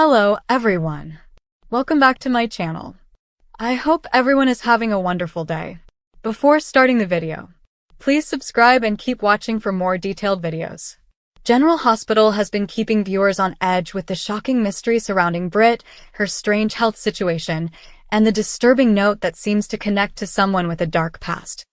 Hello, everyone. Welcome back to my channel. I hope everyone is having a wonderful day. Before starting the video, please subscribe and keep watching for more detailed videos. General Hospital has been keeping viewers on edge with the shocking mystery surrounding Britt, her strange health situation, and the disturbing note that seems to connect to someone with a dark past.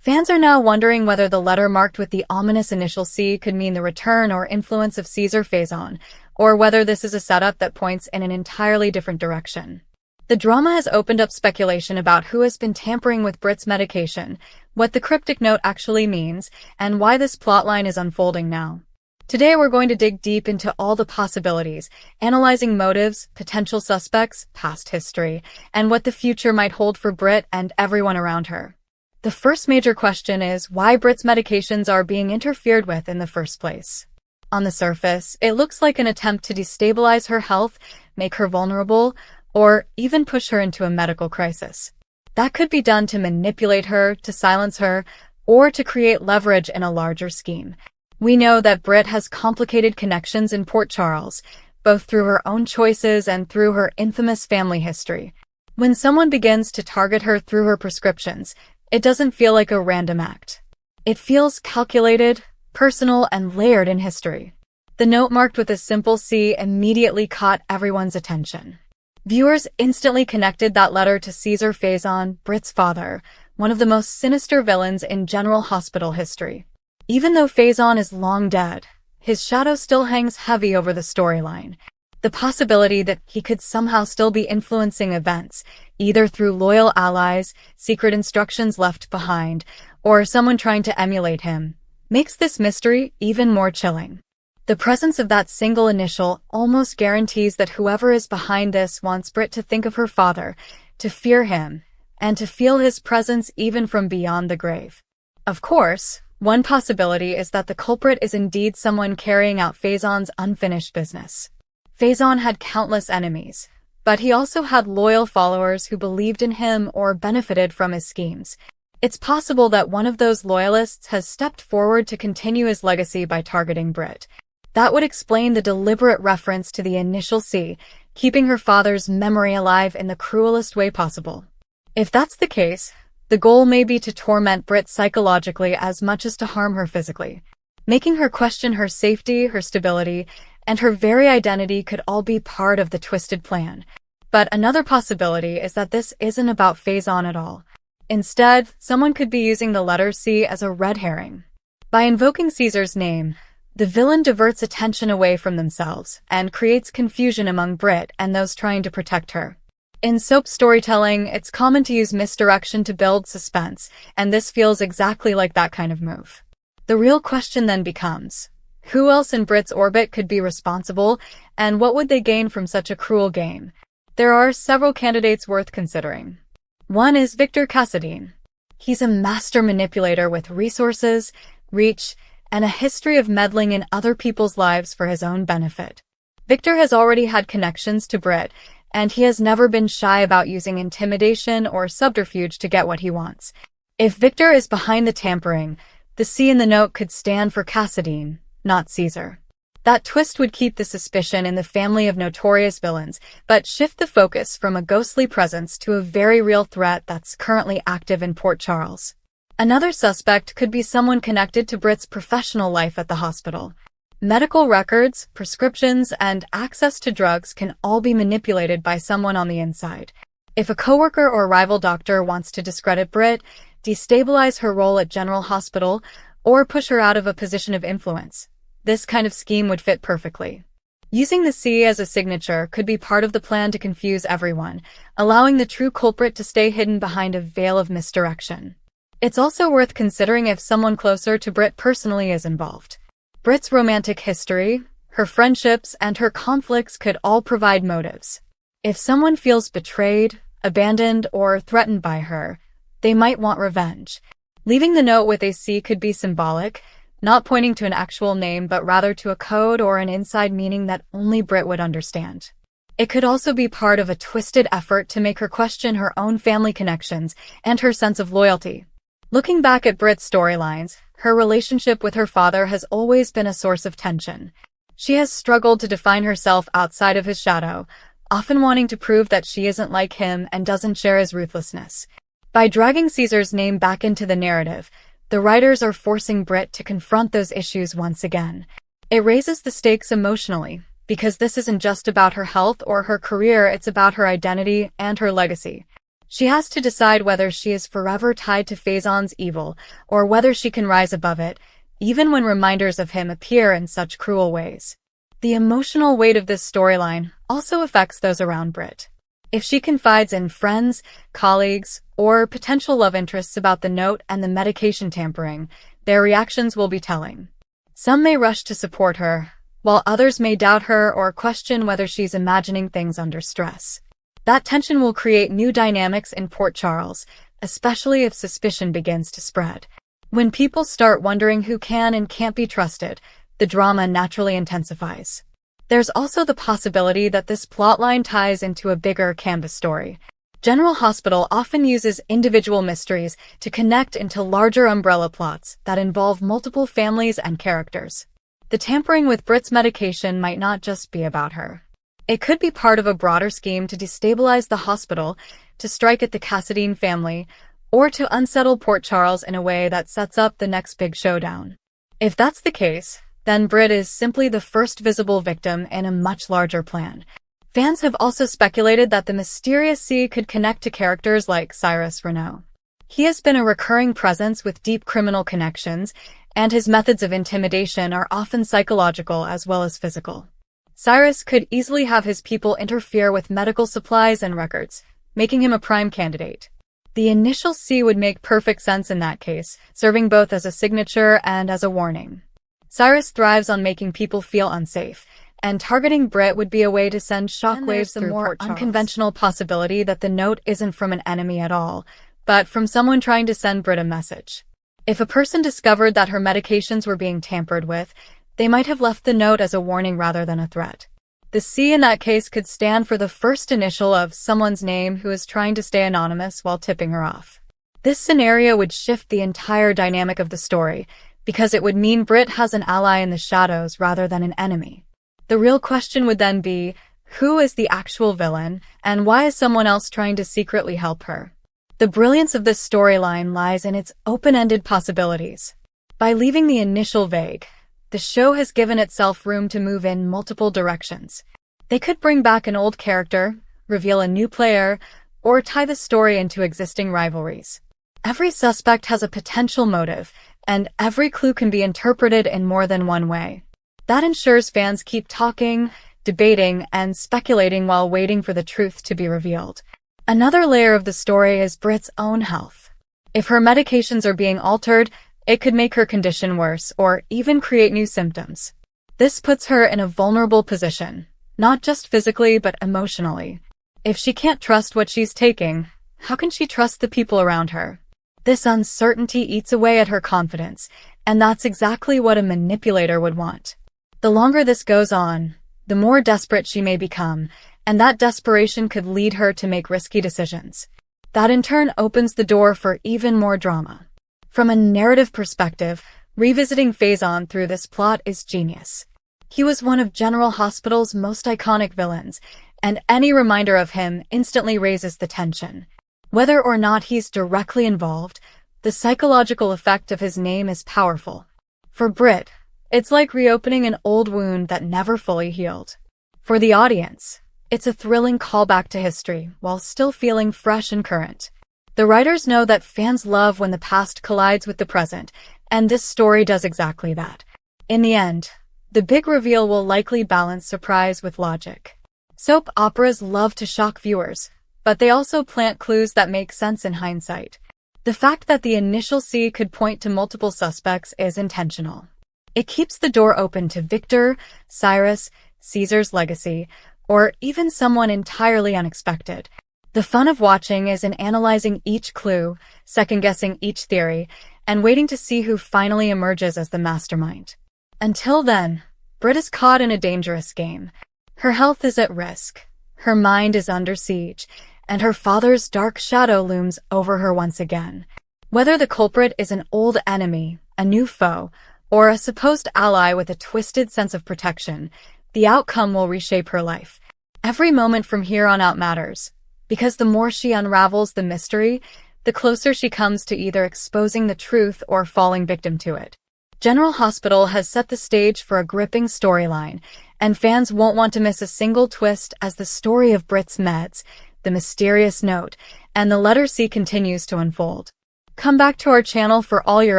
Fans are now wondering whether the letter marked with the ominous initial C could mean the return or influence of Cesar Faison, or whether this is a setup that points in an entirely different direction. The drama has opened up speculation about who has been tampering with Britt's medication, what the cryptic note actually means, and why this plotline is unfolding now. Today we're going to dig deep into all the possibilities, analyzing motives, potential suspects, past history, and what the future might hold for Britt and everyone around her. The first major question is why Britt's medications are being interfered with in the first place. On the surface, it looks like an attempt to destabilize her health, make her vulnerable, or even push her into a medical crisis. That could be done to manipulate her, to silence her, or to create leverage in a larger scheme. We know that Britt has complicated connections in Port Charles, both through her own choices and through her infamous family history. When someone begins to target her through her prescriptions, it doesn't feel like a random act. It feels calculated, personal, and layered in history. The note marked with a simple C immediately caught everyone's attention. Viewers instantly connected that letter to Cesar Faison, Britt's father, one of the most sinister villains in General Hospital history. Even though Faison is long dead, his shadow still hangs heavy over the storyline. The possibility that he could somehow still be influencing events, either through loyal allies, secret instructions left behind, or someone trying to emulate him, makes this mystery even more chilling. The presence of that single initial almost guarantees that whoever is behind this wants Britt to think of her father, to fear him, and to feel his presence even from beyond the grave. Of course, one possibility is that the culprit is indeed someone carrying out Faison's unfinished business. Faison had countless enemies, but he also had loyal followers who believed in him or benefited from his schemes. It's possible that one of those loyalists has stepped forward to continue his legacy by targeting Britt. That would explain the deliberate reference to the initial C, keeping her father's memory alive in the cruelest way possible. If that's the case, the goal may be to torment Britt psychologically as much as to harm her physically. Making her question her safety, her stability, and her very identity could all be part of the twisted plan. But another possibility is that this isn't about Faison at all. Instead, someone could be using the letter C as a red herring. By invoking Caesar's name, the villain diverts attention away from themselves and creates confusion among Britt and those trying to protect her. In soap storytelling, it's common to use misdirection to build suspense, and this feels exactly like that kind of move. The real question then becomes, who else in Britt's orbit could be responsible, and what would they gain from such a cruel game? There are several candidates worth considering. One is Victor Cassadine. He's a master manipulator with resources, reach, and a history of meddling in other people's lives for his own benefit. Victor has already had connections to Britt, and he has never been shy about using intimidation or subterfuge to get what he wants. If Victor is behind the tampering, the C in the note could stand for Cassadine, not Cesar. That twist would keep the suspicion in the family of notorious villains, but shift the focus from a ghostly presence to a very real threat that's currently active in Port Charles. Another suspect could be someone connected to Britt's professional life at the hospital. Medical records, prescriptions, and access to drugs can all be manipulated by someone on the inside. If a coworker or rival doctor wants to discredit Britt, destabilize her role at General Hospital, or push her out of a position of influence, this kind of scheme would fit perfectly. Using the C as a signature could be part of the plan to confuse everyone, allowing the true culprit to stay hidden behind a veil of misdirection. It's also worth considering if someone closer to Britt personally is involved. Britt's romantic history, her friendships, and her conflicts could all provide motives. If someone feels betrayed, abandoned, or threatened by her, they might want revenge. Leaving the note with a C could be symbolic, not pointing to an actual name but rather to a code or an inside meaning that only Britt would understand. It could also be part of a twisted effort to make her question her own family connections and her sense of loyalty. Looking back at Britt's storylines, her relationship with her father has always been a source of tension. She has struggled to define herself outside of his shadow, often wanting to prove that she isn't like him and doesn't share his ruthlessness. By dragging Cesar's name back into the narrative, the writers are forcing Britt to confront those issues once again. It raises the stakes emotionally, because this isn't just about her health or her career, it's about her identity and her legacy. She has to decide whether she is forever tied to Faison's evil, or whether she can rise above it, even when reminders of him appear in such cruel ways. The emotional weight of this storyline also affects those around Britt. If she confides in friends, colleagues, or potential love interests about the note and the medication tampering, their reactions will be telling. Some may rush to support her, while others may doubt her or question whether she's imagining things under stress. That tension will create new dynamics in Port Charles, especially if suspicion begins to spread. When people start wondering who can and can't be trusted, the drama naturally intensifies. There's also the possibility that this plotline ties into a bigger canvas story. General Hospital often uses individual mysteries to connect into larger umbrella plots that involve multiple families and characters. The tampering with Britt's medication might not just be about her. It could be part of a broader scheme to destabilize the hospital, to strike at the Cassadine family, or to unsettle Port Charles in a way that sets up the next big showdown. If that's the case, then Britt is simply the first visible victim in a much larger plan. Fans have also speculated that the mysterious C could connect to characters like Cyrus Renaud. He has been a recurring presence with deep criminal connections, and his methods of intimidation are often psychological as well as physical. Cyrus could easily have his people interfere with medical supplies and records, making him a prime candidate. The initial C would make perfect sense in that case, serving both as a signature and as a warning. Cyrus thrives on making people feel unsafe, and targeting Britt would be a way to send shockwaves through Port Charles. Unconventional possibility that the note isn't from an enemy at all, but from someone trying to send Britt a message. If a person discovered that her medications were being tampered with, they might have left the note as a warning rather than a threat. The C in that case could stand for the first initial of someone's name who is trying to stay anonymous while tipping her off. This scenario would shift the entire dynamic of the story, because it would mean Britt has an ally in the shadows rather than an enemy. The real question would then be, who is the actual villain, and why is someone else trying to secretly help her? The brilliance of this storyline lies in its open-ended possibilities. By leaving the initial vague, the show has given itself room to move in multiple directions. They could bring back an old character, reveal a new player, or tie the story into existing rivalries. Every suspect has a potential motive, and every clue can be interpreted in more than one way. That ensures fans keep talking, debating, and speculating while waiting for the truth to be revealed. Another layer of the story is Britt's own health. If her medications are being altered, it could make her condition worse or even create new symptoms. This puts her in a vulnerable position, not just physically but emotionally. If she can't trust what she's taking, how can she trust the people around her? This uncertainty eats away at her confidence, and that's exactly what a manipulator would want. The longer this goes on, the more desperate she may become, and that desperation could lead her to make risky decisions. That in turn opens the door for even more drama. From a narrative perspective, revisiting Faison through this plot is genius. He was one of General Hospital's most iconic villains, and any reminder of him instantly raises the tension. Whether or not he's directly involved, the psychological effect of his name is powerful. For Britt, it's like reopening an old wound that never fully healed. For the audience, it's a thrilling callback to history while still feeling fresh and current. The writers know that fans love when the past collides with the present, and this story does exactly that. In the end, the big reveal will likely balance surprise with logic. Soap operas love to shock viewers, but they also plant clues that make sense in hindsight. The fact that the initial C could point to multiple suspects is intentional. It keeps the door open to Victor, Cyrus, Cesar's legacy, or even someone entirely unexpected. The fun of watching is in analyzing each clue, second-guessing each theory, and waiting to see who finally emerges as the mastermind. Until then, Britt is caught in a dangerous game. Her health is at risk, her mind is under siege, and her father's dark shadow looms over her once again. Whether the culprit is an old enemy, a new foe, or a supposed ally with a twisted sense of protection, the outcome will reshape her life. Every moment from here on out matters, because the more she unravels the mystery, the closer she comes to either exposing the truth or falling victim to it. General Hospital has set the stage for a gripping storyline, and fans won't want to miss a single twist as the story of Britt's meds, the mysterious note, and the letter C continues to unfold. Come back to our channel for all your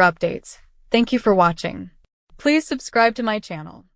updates. Thank you for watching. Please subscribe to my channel.